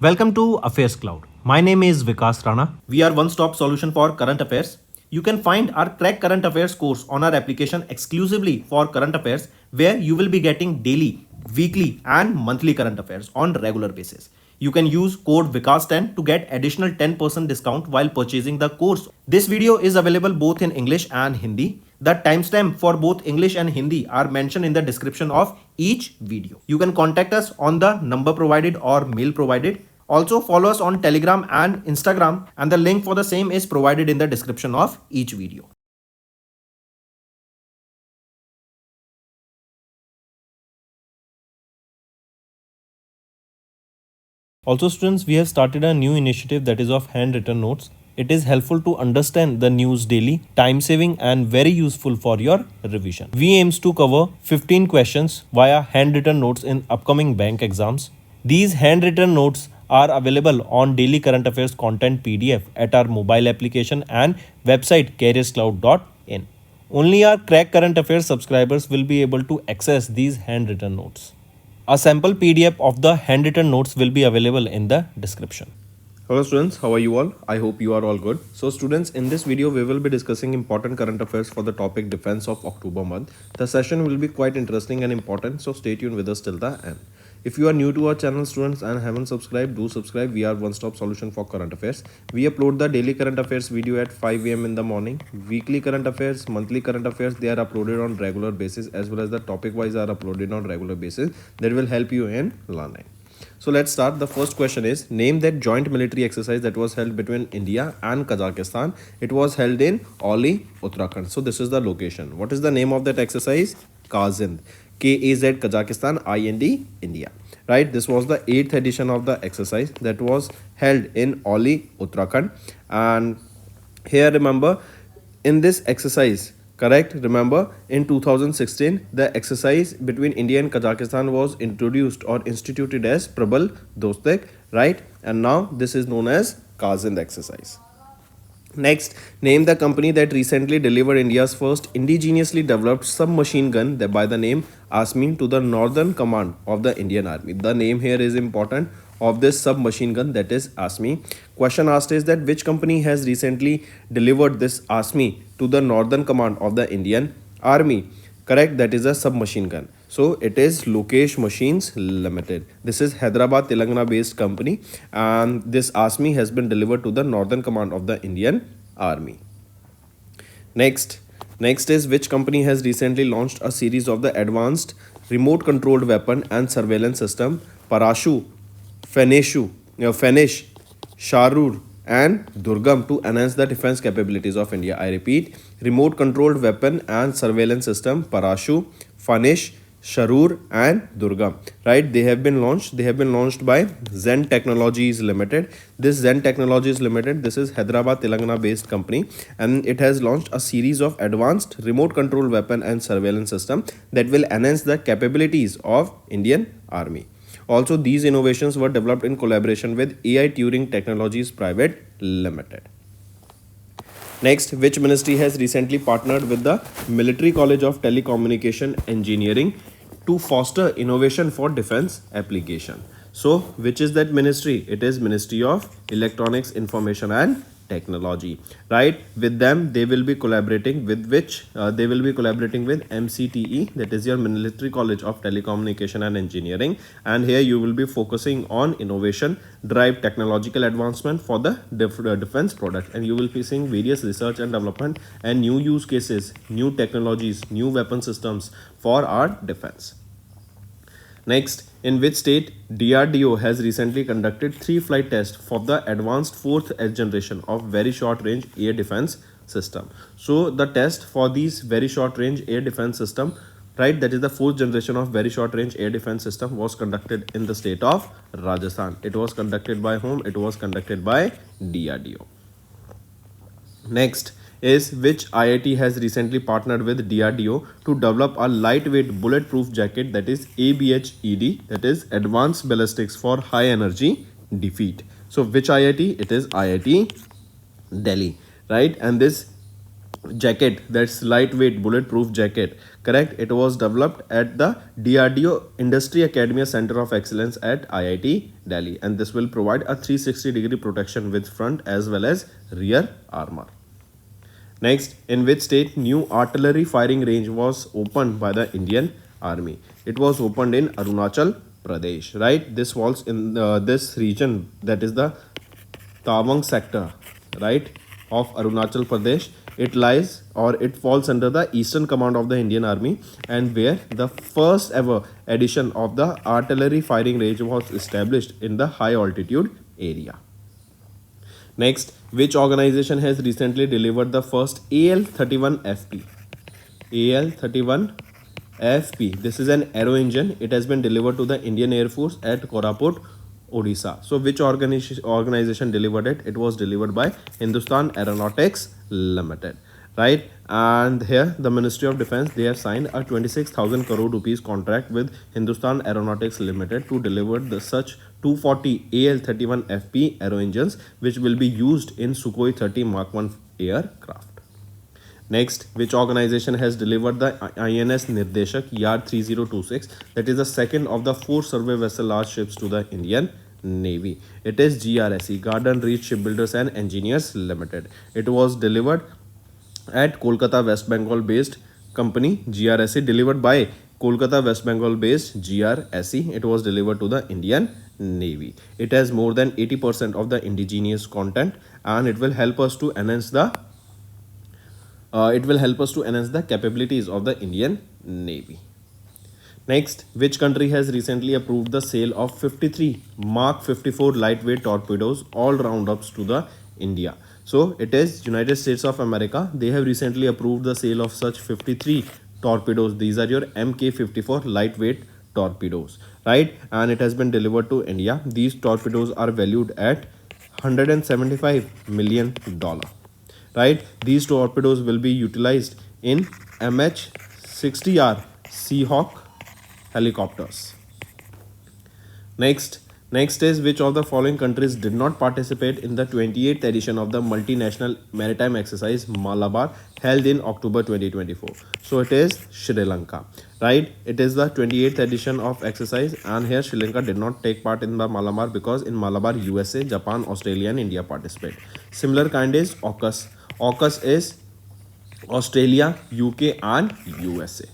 Welcome to AffairsCloud. My name is Vikas Rana. We are one-stop solution for current affairs. You can find our Crack Current Affairs course on our application exclusively for current affairs, where you will be getting daily, weekly and monthly current affairs on regular basis. You can use code VIKAS10 to get additional 10% discount while purchasing the course. This video is available both in English and Hindi. The timestamp for both English and Hindi are mentioned in the description of each video. You can contact us on the number provided or mail provided. Also follow us on Telegram and Instagram, and the link for the same is provided in the description of each video. Also students, we have started a new initiative that is of handwritten notes. It is helpful to understand the news daily, time saving and very useful for your revision. We aims to cover 15 questions via handwritten notes in upcoming bank exams. These handwritten notes are available on daily current affairs content PDF at our mobile application and website careerscloud.in. Only our Crack Current Affairs subscribers will be able to access these handwritten notes. A sample PDF of the handwritten notes will be available in the description. Hello students, how are you all? I hope you are all good. So students, in this video we will be discussing important current affairs for the topic defense of October month. The session will be quite interesting and important, so stay tuned with us till the end. If you are new to our channel students and haven't subscribed, do subscribe. We are one-stop solution for current affairs. We upload the daily current affairs video at 5 AM in the morning. Weekly current affairs, monthly current affairs, they are uploaded on regular basis, as well as the topic wise are uploaded on regular basis. That will help you in learning. So let's start. The first question is, name that joint military exercise that was held between India and Kazakhstan. It was held in Oli, Uttarakhand. So this is the location. What is the name of that exercise? Kazind. KAZ Kazakhstan, IND India. Right, this was the 8th edition of the exercise that was held in Oli, Uttarakhand. And here remember, in this exercise, correct, remember in 2016 the exercise between India and Kazakhstan was introduced or instituted as Prabal Dostek, right? And now this is known as Kazind exercise. Next, name the company that recently delivered India's first indigenously developed submachine gun by the name ASMI to the Northern Command of the Indian Army. The name here is important of this submachine gun, that is ASMI. Question asked is that which company has recently delivered this ASMI to the Northern Command of the Indian Army? Correct, that is a submachine gun. So it is Lokesh Machines Limited. This is Hyderabad, Telangana based company, and this ASMI has been delivered to the Northern Command of the Indian Army. Next is which company has recently launched a series of the advanced remote controlled weapon and surveillance system Parashu, Fenish, Sharur and Durgam to enhance the defense capabilities of India. I repeat, remote controlled weapon and surveillance system Parashu, Fanish, Sharur and Durgam, right? They have been launched by Zen Technologies Limited. This Zen Technologies Limited, this is Hyderabad, Telangana based company, and it has launched a series of advanced remote control weapon and surveillance system that will enhance the capabilities of Indian Army. Also, these innovations were developed in collaboration with AI Turing Technologies Private Limited. Next, which ministry has recently partnered with the Military College of Telecommunication Engineering to foster innovation for defense application? So, which is that ministry? It is Ministry of Electronics, Information and Technology, right? With them, they will be collaborating with they will be collaborating with MCTE, that is your Military College of Telecommunication and Engineering, and here you will be focusing on innovation, drive technological advancement for the defense product, and you will be seeing various research and development and new use cases, new technologies, new weapon systems for our defense. Next, in which state DRDO has recently conducted 3 flight tests for the advanced 4th generation of very short range air defense system. So the test for these very short range air defense system, right, that is the 4th generation of very short range air defense system, was conducted in the state of Rajasthan. It was conducted by whom? It was conducted by DRDO. Next is which IIT has recently partnered with DRDO to develop a lightweight bulletproof jacket, that is ABHED, that is Advanced Ballistics for High Energy Defeat. So which IIT? It is IIT Delhi, right? And this jacket, that's lightweight bulletproof jacket, correct, it was developed at the DRDO Industry Academy Center of Excellence at IIT Delhi, and this will provide a 360-degree protection with front as well as rear armor. Next, in which state new artillery firing range was opened by the Indian Army? It was opened in Arunachal Pradesh, right? This falls in this region, that is the Tawang sector, right, of Arunachal Pradesh. It lies or it falls under the Eastern Command of the Indian Army, and where the first ever edition of the artillery firing range was established in the high altitude area. Next, which organization has recently delivered the first AL-31FP? AL-31FP. This is an aero engine. It has been delivered to the Indian Air Force at Koraput, Odisha. So, which organization delivered it? It was delivered by Hindustan Aeronautics Limited, right? And here the Ministry of Defense, they have signed a 26,000 crore rupees contract with Hindustan Aeronautics Limited to deliver the such 240 AL-31FP aero engines, which will be used in Sukhoi 30 Mark 1 aircraft. Next, which organization has delivered the INS Nirdeshak Yard 3026, that is the second of the 4 survey vessel large ships to the Indian Navy? It is GRSE, Garden Reach Shipbuilders and Engineers Limited. It was delivered at Kolkata, West Bengal based company GRSE, delivered by Kolkata, West Bengal based GRSE. It was delivered to the Indian Navy. It has more than 80% of the indigenous content, and it will help us to enhance the capabilities of the Indian Navy. Next, which country has recently approved the sale of 53 Mark 54 lightweight torpedoes all roundups to the India? So it is United States of America. They have recently approved the sale of such 53 torpedoes. These are your MK54 lightweight torpedoes, right? And it has been delivered to India. These torpedoes are valued at $175 million. Right, these torpedoes will be utilized in MH-60R Seahawk helicopters. Next is which of the following countries did not participate in the 28th edition of the multinational maritime exercise Malabar held in October 2024? So it is Sri Lanka, right? It is the 28th edition of exercise, and here Sri Lanka did not take part in the Malabar because in Malabar USA, Japan, Australia and India participate. Similar kind is AUKUS. AUKUS is Australia, UK and USA.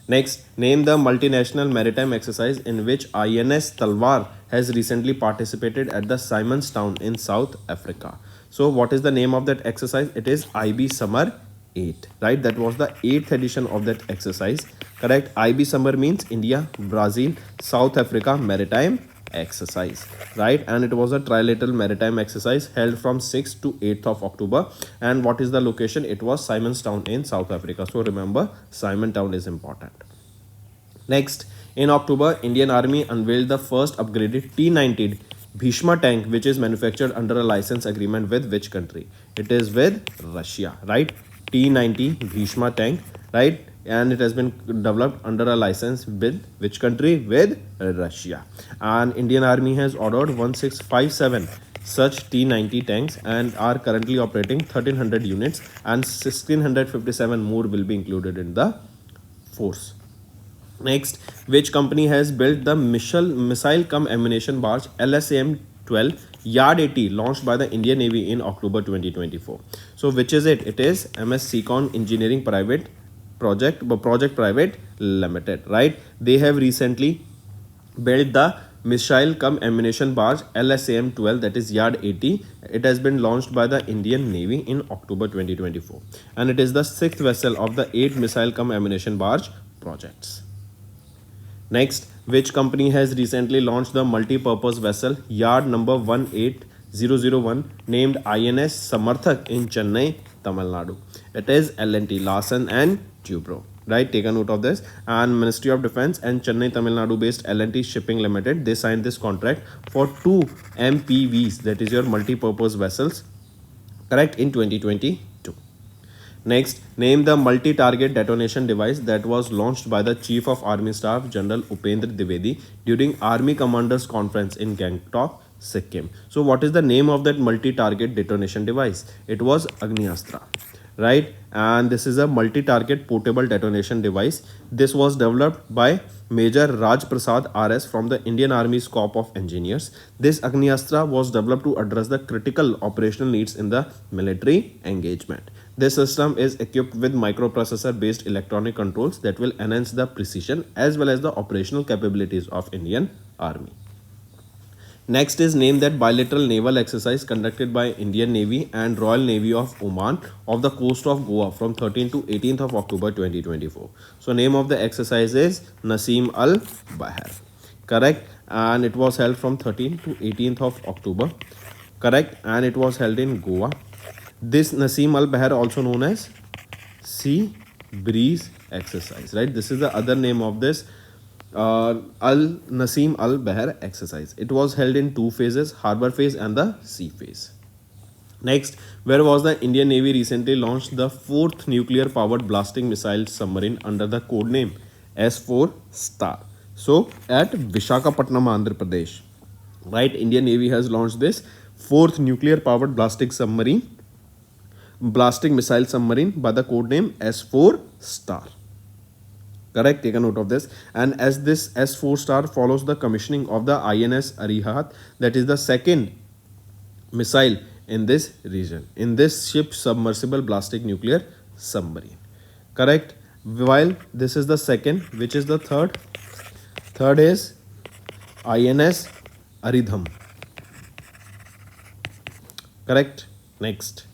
Next, name the multinational maritime exercise in which INS Talwar has recently participated at the Simonstown in South Africa. So what is the name of that exercise? It is IB Summer 8, right? That was the 8th edition of that exercise, correct? IB Summer means India, Brazil, South Africa maritime exercise, right? And it was a trilateral maritime exercise held from 6th to 8th of October. And what is the location? It was Simonstown in South Africa. So remember, Simonstown is important. Next, in October, Indian Army unveiled the first upgraded T-90 Bhishma tank, which is manufactured under a license agreement with which country? It is with Russia, right? T-90 Bhishma tank, right? And it has been developed under a license with which country? With Russia. And Indian Army has ordered 1657 such T-90 tanks and are currently operating 1300 units, and 1657 more will be included in the force. Next, which company has built the missile cum ammunition barge LSAM-12 Yard 80 launched by the Indian Navy in October 2024? So which is it? It is MS Seacon Engineering Project Private Limited, right? They have recently built the missile cum ammunition barge LSAM-12, that is Yard 80. It has been launched by the Indian Navy in October 2024, and it is the 6th vessel of the 8 missile cum ammunition barge projects. Next, which company has recently launched the multi-purpose vessel Yard number 18001 named INS Samarthak in Chennai, Tamil Nadu? It is L&T, Larsen and Toubro, right? Take a note of this. And Ministry of Defense and Chennai, Tamil Nadu based L&T Shipping Limited, they signed this contract for 2 MPVs, that is your multi-purpose vessels, correct, in 2022. Next, name the multi-target detonation device that was launched by the Chief of Army Staff General Upendra Dwivedi during Army Commanders Conference in Gangtok, Sikkim. So what is the name of that multi-target detonation device? It was Agniastra, right? And this is a multi-target portable detonation device. This was developed by Major Raj Prasad RS from the Indian Army's Corps of Engineers. This Agniastra was developed to address the critical operational needs in the military engagement. This system is equipped with microprocessor based electronic controls that will enhance the precision as well as the operational capabilities of Indian Army. Next is name that bilateral naval exercise conducted by Indian Navy and Royal Navy of Oman off the coast of Goa from 13th to 18th of October 2024. So name of the exercise is Nasim Al Bahar. Correct. And it was held from 13th to 18th of October. Correct. And it was held in Goa. This Nasim Al Bahar, also known as Sea Breeze exercise, right? This is the other name of this Al Nasim Al Bahar exercise. It was held in two phases, harbor phase and the sea phase. Next, where was the Indian Navy recently launched the fourth nuclear powered blasting missile submarine under the code name S4 Star? So, at Vishakhapatnam, Andhra Pradesh, right? Indian Navy has launched this fourth nuclear powered blasting missile submarine by the code name S4 Star. Correct, take a note of this. And as this S4 Star follows the commissioning of the INS Arihat, that is the second missile in this region, in this ship's submersible blasting nuclear submarine. Correct. While this is the second, which is the third? Third is INS Aridham. Correct. Next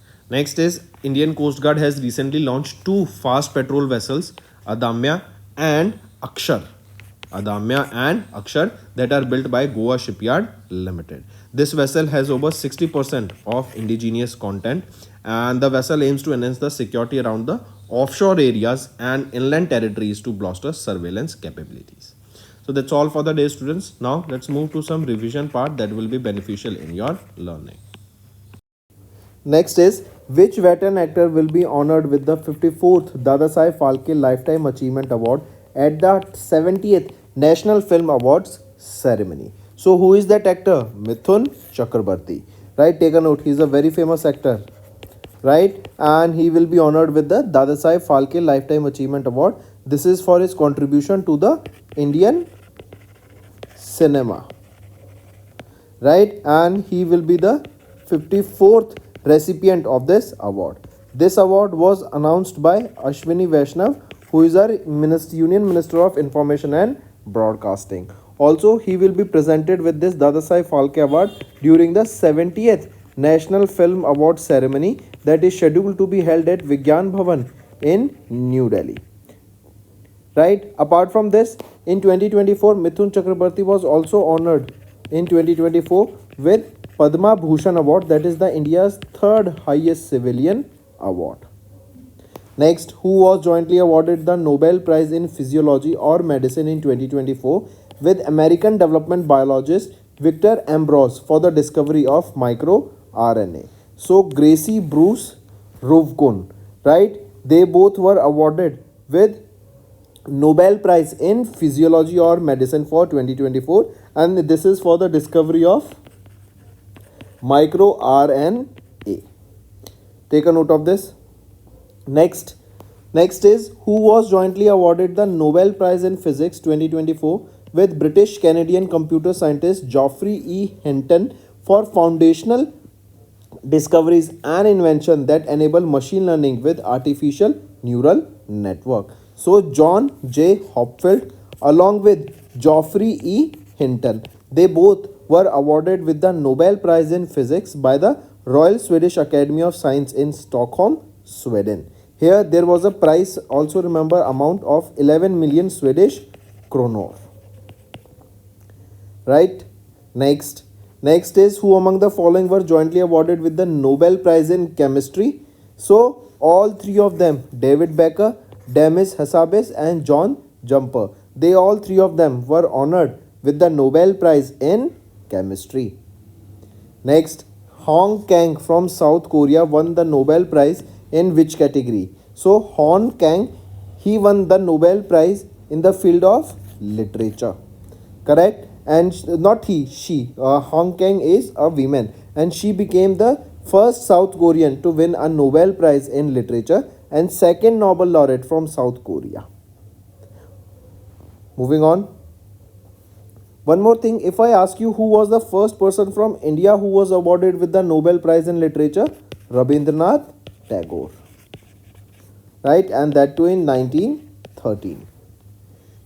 is Indian Coast Guard has recently launched two fast patrol vessels, Adamya and Akshar. That are built by Goa Shipyard Limited. This vessel has over 60% of indigenous content, and the vessel aims to enhance the security around the offshore areas and inland territories to bolster surveillance capabilities. So that's all for the day, students. Now let's move to some revision part that will be beneficial in your learning. Next is, which veteran actor will be honored with the 54th Dadasaheb Phalke Lifetime Achievement Award at the 70th National Film Awards ceremony? So who is that actor? Mithun Chakrabarti. Right, take a note. He is a very famous actor. Right, and he will be honored with the Dadasaheb Phalke Lifetime Achievement Award. This is for his contribution to the Indian cinema. Right, and he will be the 54th recipient of this award. This award was announced by Ashwini Vaishnav, who is our Union Minister of Information and Broadcasting. Also, he will be presented with this Dadasaheb Phalke Award during the 70th National Film Award ceremony that is scheduled to be held at Vigyan Bhavan in New Delhi. Right. Apart from this, in 2024, Mithun Chakrabarti was also honored in 2024 with Padma Bhushan Award, that is the India's third highest civilian award. Next, who was jointly awarded the Nobel Prize in Physiology or Medicine in 2024 with American development biologist Victor Ambrose for the discovery of microRNA? So, Gracie Bruce Rovkun, right? They both were awarded with Nobel Prize in Physiology or Medicine for 2024, and this is for the discovery of microRNA. Take a note of this. Next is, who was jointly awarded the Nobel Prize in Physics 2024 with British Canadian computer scientist Geoffrey E. Hinton for foundational discoveries and invention that enable machine learning with artificial neural network. So John J. Hopfield along with Geoffrey E. Hinton, they both were awarded with the Nobel Prize in Physics by the Royal Swedish Academy of Science in Stockholm, Sweden. Here there was a prize, also remember, amount of 11 million Swedish kronor. Right? Next is, who among the following were jointly awarded with the Nobel Prize in Chemistry? So all three of them, David Becker, Demis Hassabis and John Jumper, they all three of them were honored with the Nobel Prize in Chemistry. Next, Hong Kang from South Korea won the Nobel Prize in which category? So Hong Kang, he won the Nobel Prize in the field of literature. Correct? And not he, she. Hong Kang is a woman, and she became the first South Korean to win a Nobel Prize in Literature and second Nobel laureate from South Korea. Moving on. One more thing, if I ask you who was the first person from India who was awarded with the Nobel Prize in Literature? Rabindranath Tagore. Right, and that too in 1913.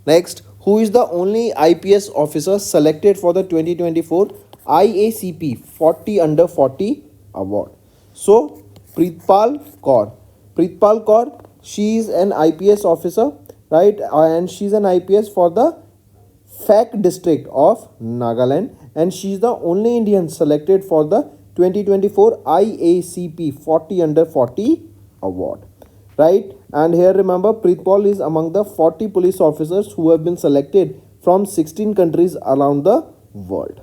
Next, who is the only IPS officer selected for the 2024 IACP 40 under 40 award? So, Preetpal Kaur. Preetpal Kaur, she is an IPS officer, right, and she's an IPS for the FAC district of Nagaland, and she is the only Indian selected for the 2024 IACP 40 under 40 award. Right, and here remember, Preetpal is among the 40 police officers who have been selected from 16 countries around the world.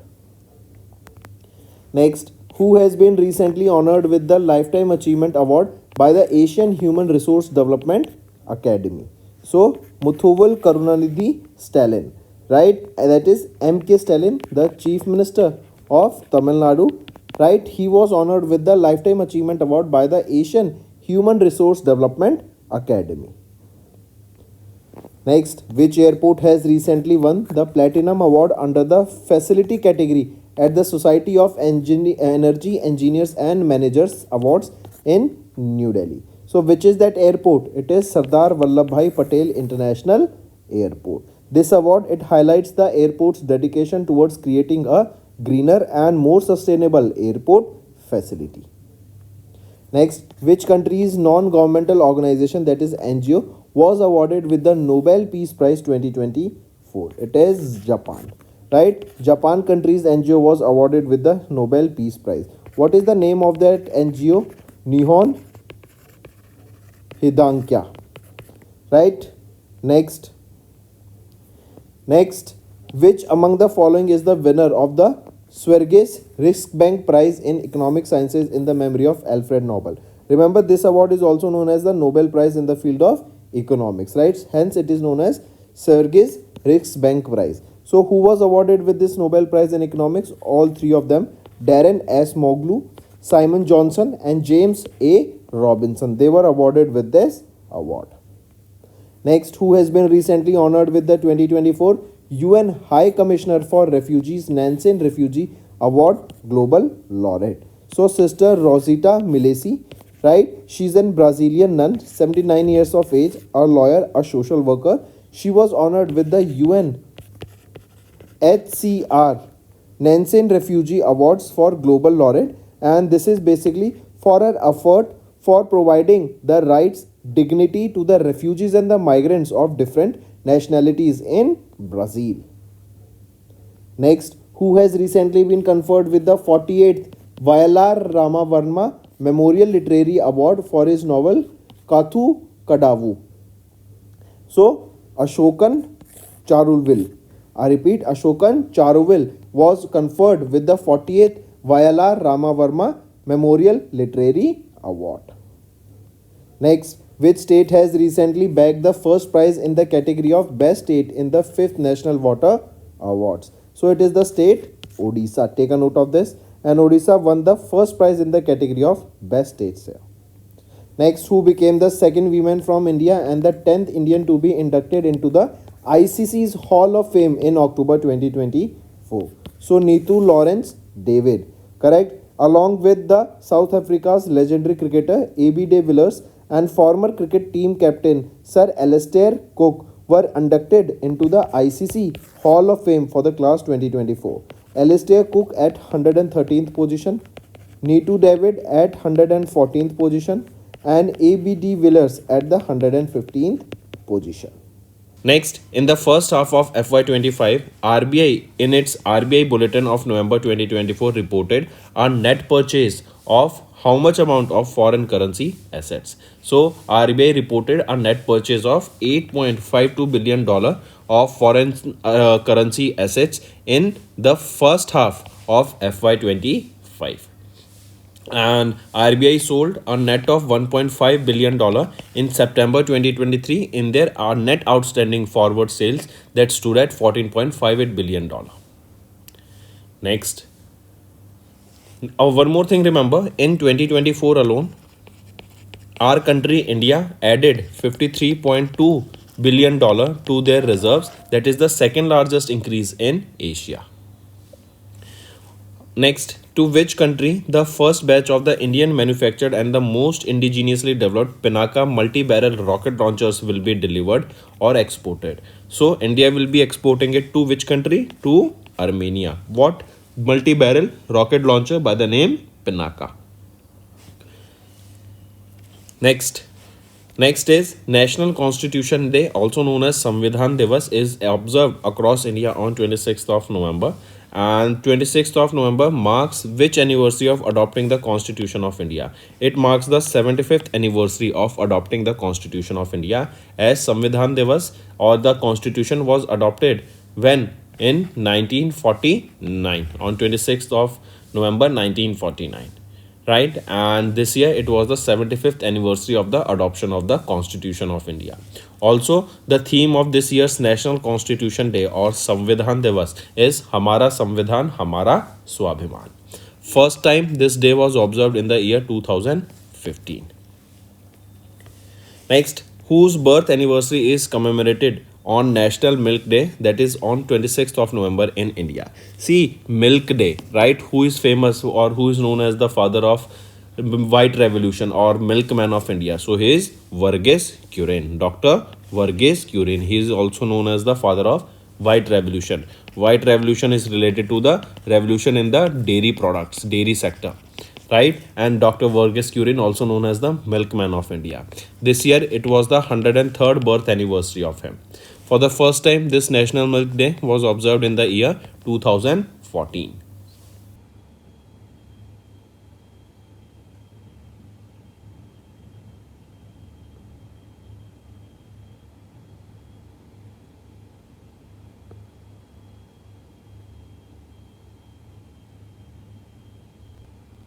Next, who has been recently honored with the Lifetime Achievement Award by the Asian Human Resource Development Academy? So, Muthuval Karunanidhi Stalin, right, that is MK Stalin, the Chief Minister of Tamil Nadu, right, he was honored with the Lifetime Achievement Award by the Asian Human Resource Development Academy. Next, which airport has recently won the Platinum Award under the Facility category at the Society of Energy Engineers and Managers Awards in New Delhi? So, which is that airport? It is Sardar Vallabhbhai Patel International Airport. This award, it highlights the airport's dedication towards creating a greener and more sustainable airport facility. Next, which country's non-governmental organization, that is NGO, was awarded with the Nobel Peace Prize 2024? It is Japan, right? Japan country's NGO was awarded with the Nobel Peace Prize. What is the name of that NGO? Nihon Hidankya, right? Next, which among the following is the winner of the Sverges Riksbank Prize in Economic Sciences in the memory of Alfred Nobel? Remember, this award is also known as the Nobel Prize in the field of economics, right? Hence, it is known as Sverges Riksbank Prize. So, who was awarded with this Nobel Prize in economics? All three of them: Darren S. Moglu, Simon Johnson, and James A. Robinson. They were awarded with this award. Next, who has been recently honored with the 2024 UN High Commissioner for Refugees Nansen Refugee Award Global Laureate? So, Sister Rosita Milesi, right? She's a Brazilian nun, 79 years of age, a lawyer, a social worker. She was honored with the UN HCR Nansen Refugee Awards for Global Laureate, and this is basically for her effort for providing the rights, dignity to the refugees and the migrants of different nationalities in Brazil. Next, who has recently been conferred with the 48th Vayalar Ramavarma Memorial Literary Award for his novel Kathu Kadavu? So, Ashokan Charulville. I repeat, Ashokan Charulville was conferred with the 40th Vayalar Ramavarma Memorial Literary Award. Next, which state has recently bagged the first prize in the category of Best State in the 5th National Water Awards? So, it is the state Odisha. Take a note of this. And Odisha won the first prize in the category of Best States here. Next, who became the second woman from India and the 10th Indian to be inducted into the ICC's Hall of Fame in October 2024? So, Neetu Lawrence David, correct? Along with the South Africa's legendary cricketer A.B. de Villiers and former cricket team captain Sir Alastair Cook were inducted into the ICC Hall of Fame for the class 2024. Alastair Cook at 113th position, Neetu David at 114th position, and A.B. de Villiers at the 115th position. Next, in the first half of FY25, RBI in its RBI Bulletin of November 2024 reported a net purchase of how much amount of foreign currency assets? So, RBI reported a net purchase of $8.52 billion of foreign currency assets in the first half of FY25. And RBI sold a net of $1.5 billion in September 2023 in their net outstanding forward sales that stood at $14.58 billion. Next, One more thing, remember, in 2024 alone, our country India added $53.2 billion to their reserves. That is the second largest increase in Asia. Next, to which country the first batch of the Indian manufactured and the most indigenously developed Pinaka multi-barrel rocket launchers will be delivered or exported? So India will be exporting it to which country? To Armenia. What multi-barrel rocket launcher by the name Pinaka? Next is National Constitution Day, also known as Samvidhan Divas, is observed across India on 26th of November. And 26th of November marks which anniversary of adopting the Constitution of India? It marks the 75th anniversary of adopting the Constitution of India, as Samvidhan Divas or the Constitution was adopted when? In 1949, on 26th of November 1949. Right, and this year it was the 75th anniversary of the adoption of the Constitution of India. Also, the theme of this year's National Constitution Day or Samvidhan Divas is Hamara Samvidhan Hamara Swabhiman. First time this day was observed in the year 2015. Next, whose birth anniversary is commemorated on National Milk Day, that is on 26th of November in India. See, Milk Day, right? Who is famous or who is known as the father of White Revolution or Milkman of India? So he is Varghese Kurin, Dr. Varghese Kurin. He is also known as the father of White Revolution. White Revolution is related to the revolution in the dairy products, dairy sector. Right, and Dr. Varghese Kurin, also known as the Milkman of India. This year it was the 103rd birth anniversary of him. For the first time, this National Milk Day was observed in the year 2014.